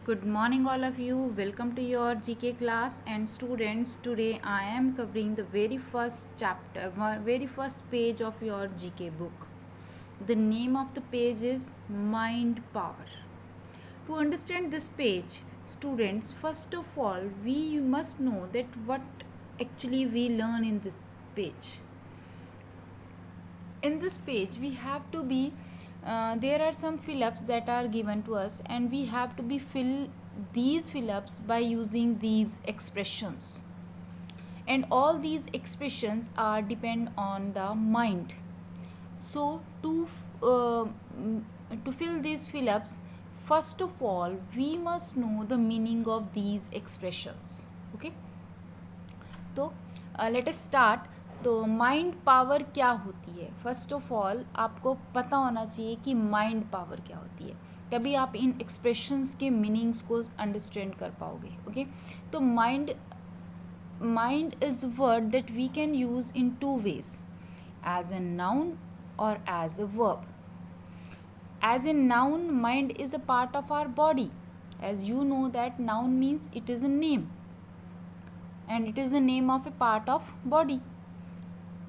Good morning, all of you. Welcome to your GK class. And students, today I am covering the very first chapter, very first page of your GK book. The name of the page is Mind Power. To understand this page, students, first of all, we must know that what actually we learn in this page. In this page we have to be there are some fill-ups that are given to us, and we have to be fill these fill-ups by using these expressions, and all these expressions are depend on the mind. So uh, to fill these fill-ups, first of all we must know the meaning of these expressions. Okay, तो let us start. तो mind power क्या होती है? First of all आपको पता होना चाहिए कि माइंड पावर क्या होती है, तभी आप इन एक्सप्रेशंस के मीनिंग्स को अंडरस्टैंड कर पाओगे. ओके, तो mind is word that we can use in two ways, as a noun और as a verb. As a noun, mind is a part of our body. As you know that noun means it is a name, and it is the name of a part of body.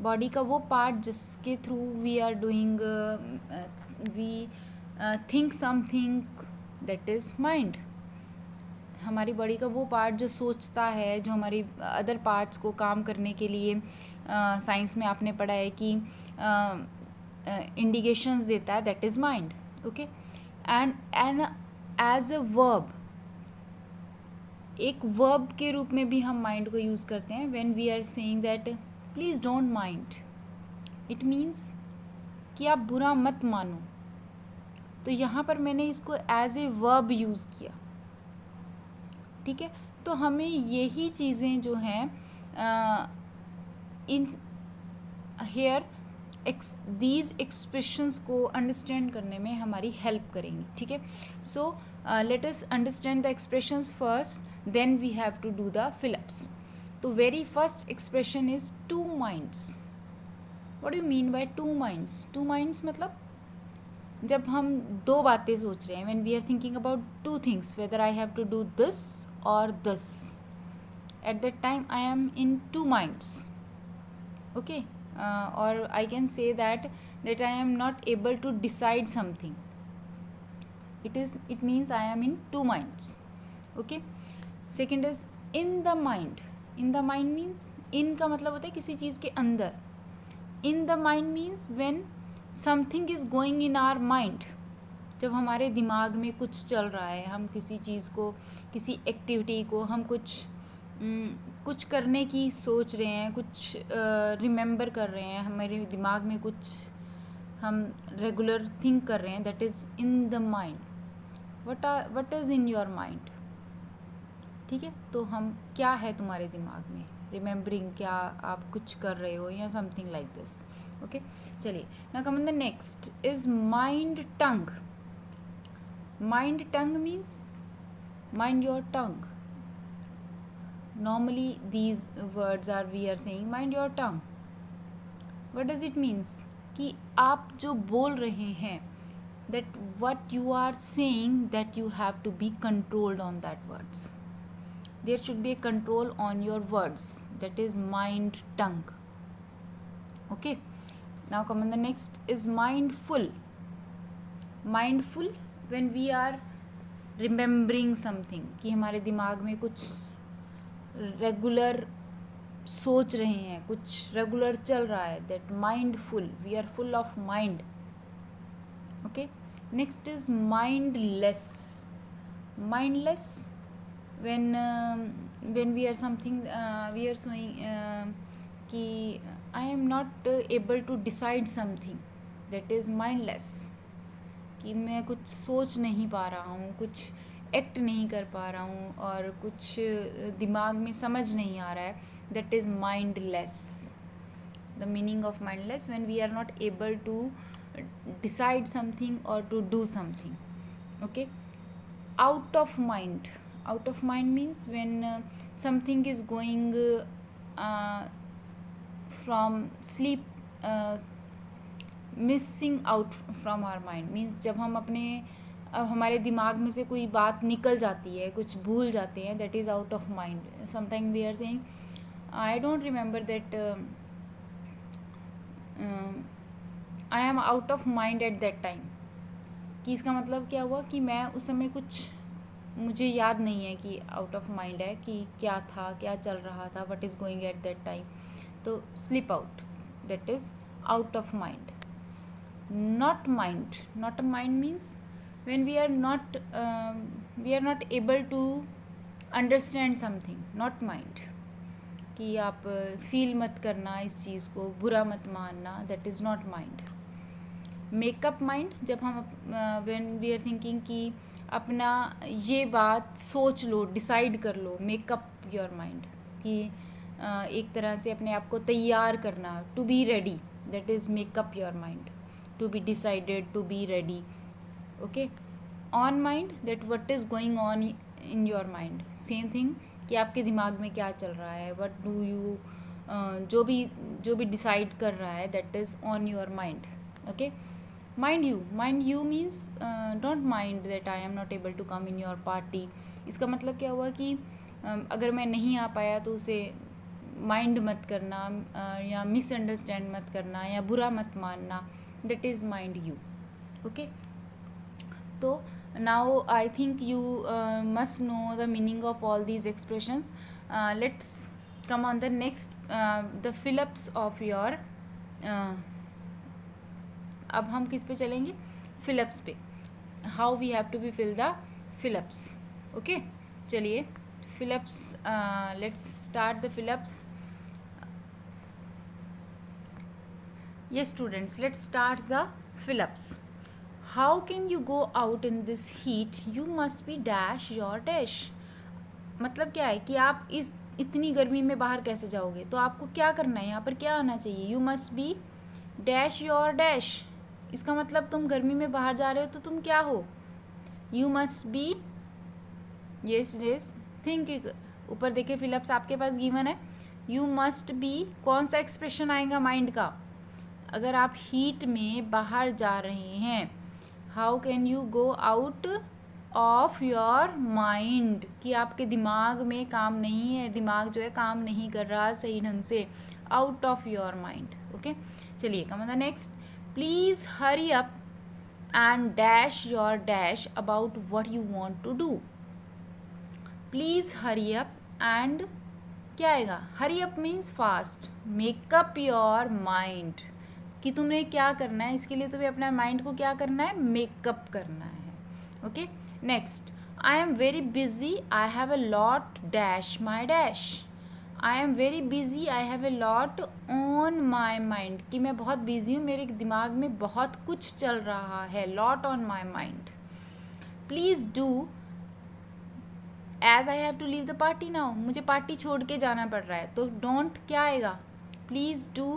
Body का वो part जिसके through we are doing we think something, that is mind. हमारी body का वो part जो सोचता है, जो हमारी अदर पार्ट्स को काम करने के लिए साइंस में आपने पढ़ा है कि इंडिकेशंस देता है, that is mind. Okay, and as a verb, एक वर्ब के रूप में भी हम माइंड को यूज़ करते हैं. When we are saying that please don't mind, it means कि आप बुरा मत मानो. तो यहाँ पर मैंने इसको एज ए वर्ब यूज़ किया. ठीक है, तो हमें यही चीज़ें जो हैं इन हेयर दीज एक्सप्रेशंस को अंडरस्टैंड करने में हमारी हेल्प करेंगी. ठीक है, so let us understand the expressions first, then we have to do the fillups. तो very first expression is two minds. What do you mean by two minds? Two minds मतलब जब हम दो बातें सोच रहे हैं, when we are thinking about two things, whether I have to do this और this, eight that time I am in two minds. Okay, और I can say that I am not able to decide something. it means I am in two minds. Okay, second is in the mind. In the mind means in का मतलब होता है किसी चीज़ के अंदर. In the mind means when something is going in our mind. जब हमारे दिमाग में कुछ चल रहा है, हम किसी चीज़ को, किसी एक्टिविटी को हम कुछ करने की सोच रहे हैं, कुछ रिमेंबर कर रहे हैं, हमारे दिमाग में कुछ हम रेगुलर थिंक कर रहे हैं, that is in the mind. What is in your mind? ठीक है, तो हम क्या है तुम्हारे दिमाग में, रिमेंबरिंग, क्या आप कुछ कर रहे हो या समथिंग लाइक दिस. ओके, चलिए, now come on the next is mind tongue. Mind tongue means mind your tongue. normally these words are we are saying mind your tongue. what does it means? कि आप जो बोल रहे हैं, that what you are saying, that you have to be controlled on that words. there should be a control on your words, that is mind tongue. okay, now come on the next is mindful. mindful when we are remembering something, कि हमारे दिमाग में कुछ regular सोच रहे हैं, कुछ regular चल रहा है, that mindful, we are full of mind. Okay, next is mindless. Mindless when we are something we are showing कि I am not able to decide something, that is mindless. कि मैं कुछ सोच नहीं पा रहा हूँ, कुछ एक्ट नहीं कर पा रहा हूँ, और कुछ दिमाग में समझ नहीं आ रहा है, that is mindless. The meaning of mindless when we are not able to decide something और to do something. Okay, out of mind. Out of mind means when something is going from sleep, missing out from our mind means जब हम अपने अब हमारे दिमाग में से कोई बात निकल जाती है, कुछ भूल जाते हैं, that is out of mind. Sometime we are saying I don't remember that I am out of mind at that time. कि इसका मतलब क्या हुआ कि मैं उस समय कुछ मुझे याद नहीं है कि आउट ऑफ माइंड है कि क्या था, क्या चल रहा था, what is going at that time. तो slip out, that is out of mind. Not mind, not a mind means when we are not able to understand something, not mind. कि आप फील मत करना इस चीज़ को, बुरा मत मानना, that is not mind. Makeup mind, जब हम when we are thinking कि अपना ये बात सोच लो, डिसाइड कर लो, मेकअप योर माइंड, कि एक तरह से अपने आप को तैयार करना, to be ready, that is makeup your mind. To be decided, to be ready. Okay. On mind, that what is going on in your mind, same thing कि आपके दिमाग में क्या चल रहा है, व्हाट डू यू, जो भी डिसाइड कर रहा है, that is on your mind. Okay. Mind you means don't mind that I am not able to come in your party. इसका मतलब क्या हुआ कि अगर मैं नहीं आ पाया तो उसे माइंड मत करना, या मिसअंडरस्टैंड मत करना, या बुरा मत मानना, that is mind you. Okay. तो now I think you must know the meaning of all these expressions. Let's come on the next, the fill-ups of your अब हम किस पे चलेंगे, fill-ups पे. how we have to be fill the fill-ups. okay, चलिए fill-ups, let's start the fill-ups. yes students, let's start the fill-ups. How can you go out in this heat? You must be dash your dash. मतलब क्या है कि आप इतनी गर्मी में बाहर कैसे जाओगे, तो आपको क्या करना है, यहाँ पर क्या आना चाहिए, you must be dash your dash. इसका मतलब तुम गर्मी में बाहर जा रहे हो तो तुम क्या हो, you must be. Yes think, ऊपर देखे फिलअप्स आपके पास गिवन है. यू मस्ट बी, कौन सा एक्सप्रेशन आएगा माइंड का, अगर आप हीट में बाहर जा रहे हैं. How can you go out of your mind, कि आपके दिमाग में काम नहीं है, दिमाग जो है काम नहीं कर रहा सही ढंग से, out of your mind. Okay. चलिए come on the next. Please hurry up and dash your dash about what you want to do. Please hurry up and क्या आएगा, hurry up means fast. Make up your mind, कि तुमने क्या करना है, इसके लिए तुम्हें अपना माइंड को क्या करना है, मेकअप करना है. Okay. Next. I am very busy, I have a lot dash my dash. I am very busy, I have a lot on my mind, कि मैं बहुत बिजी हूँ, मेरे दिमाग में बहुत कुछ चल रहा है, lot on my mind. Please do as I have to leave the party now, मुझे पार्टी छोड़ के जाना पड़ रहा है, तो डोंट क्या आएगा, please do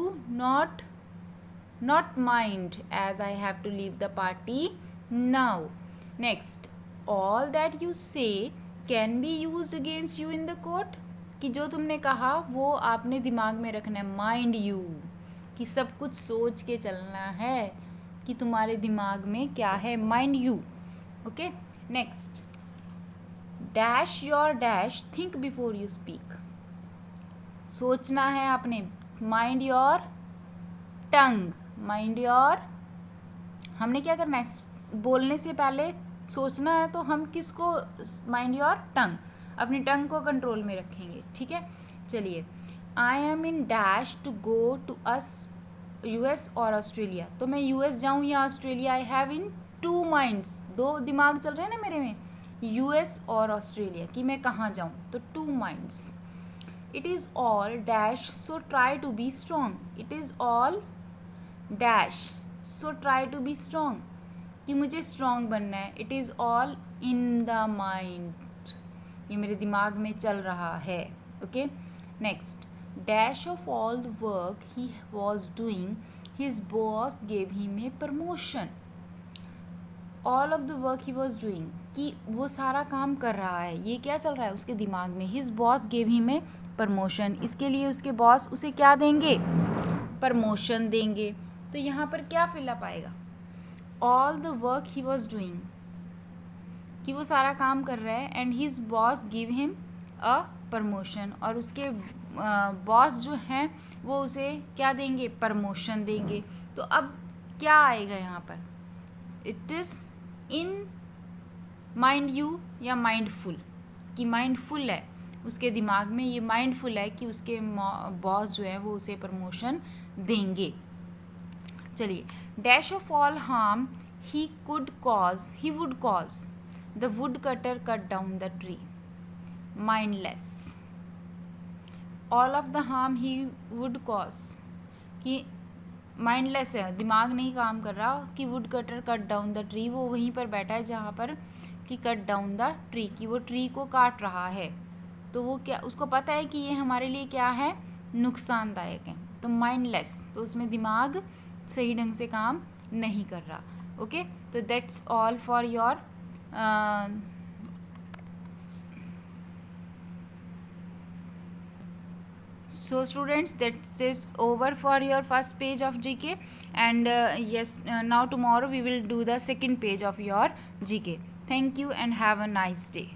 not mind as I have to leave the party now. Next. all that you say can be used against you in the court, कि जो तुमने कहा वो आपने दिमाग में रखना है, माइंड यू, कि सब कुछ सोच के चलना है, कि तुम्हारे दिमाग में क्या है, mind you. Okay. Next. Dash your dash think before you speak, सोचना है आपने, mind your tongue, mind your, हमने क्या करना है, बोलने से पहले सोचना है, तो हम किसको, माइंड योर टंग, अपनी टंग को कंट्रोल में रखेंगे. ठीक है. चलिए. I am in dash to go to us US और ऑस्ट्रेलिया, तो मैं यूएस जाऊँ या Australia, I have in two minds, दो दिमाग चल रहे हैं ना मेरे में, यूएस और ऑस्ट्रेलिया, कि मैं कहाँ जाऊँ, तो two minds. It is all dash so try to be strong. It is all dash so try to be strong, कि मुझे स्ट्रॉन्ग बनना है. It is all in the mind, ये मेरे दिमाग में चल रहा है. Okay. Next. Dash of all the work he was doing his boss gave him a promotion. All of the work he was doing, कि वो सारा काम कर रहा है, ये क्या चल रहा है उसके दिमाग में, his boss gave him a promotion, इसके लिए उसके बॉस उसे क्या देंगे, प्रमोशन देंगे. तो यहाँ पर क्या फिलअप आएगा, all the work he was doing, कि वो सारा काम कर रहा है and his boss give him a promotion, और उसके बॉस जो हैं वो उसे क्या देंगे, प्रमोशन देंगे। तो अब क्या आएगा यहाँ पर, it is in mind you या माइंडफुल, कि माइंडफुल है उसके दिमाग में, ये माइंडफुल है कि उसके बॉस जो है वो उसे प्रमोशन देंगे। चलिए, dash of all harm he would cause the wood cutter cut down the tree, mindless. All of the harm he would cause, कि माइंडलेस है, दिमाग नहीं काम कर रहा, कि would cutter cut down the tree, वो वहीं पर बैठा है जहाँ पर कि कट डाउन द ट्री, कि वो ट्री को काट रहा है। तो वो क्या, उसको पता है कि ये हमारे लिए क्या है, नुकसानदायक है। तो माइंडलेस, तो उसमें दिमाग सही ढंग से काम नहीं कर रहा। ओके, तो that's all for your so students, that is over for your first page of GK, and yes, now tomorrow we will do the second page of your GK. Thank you and have a nice day.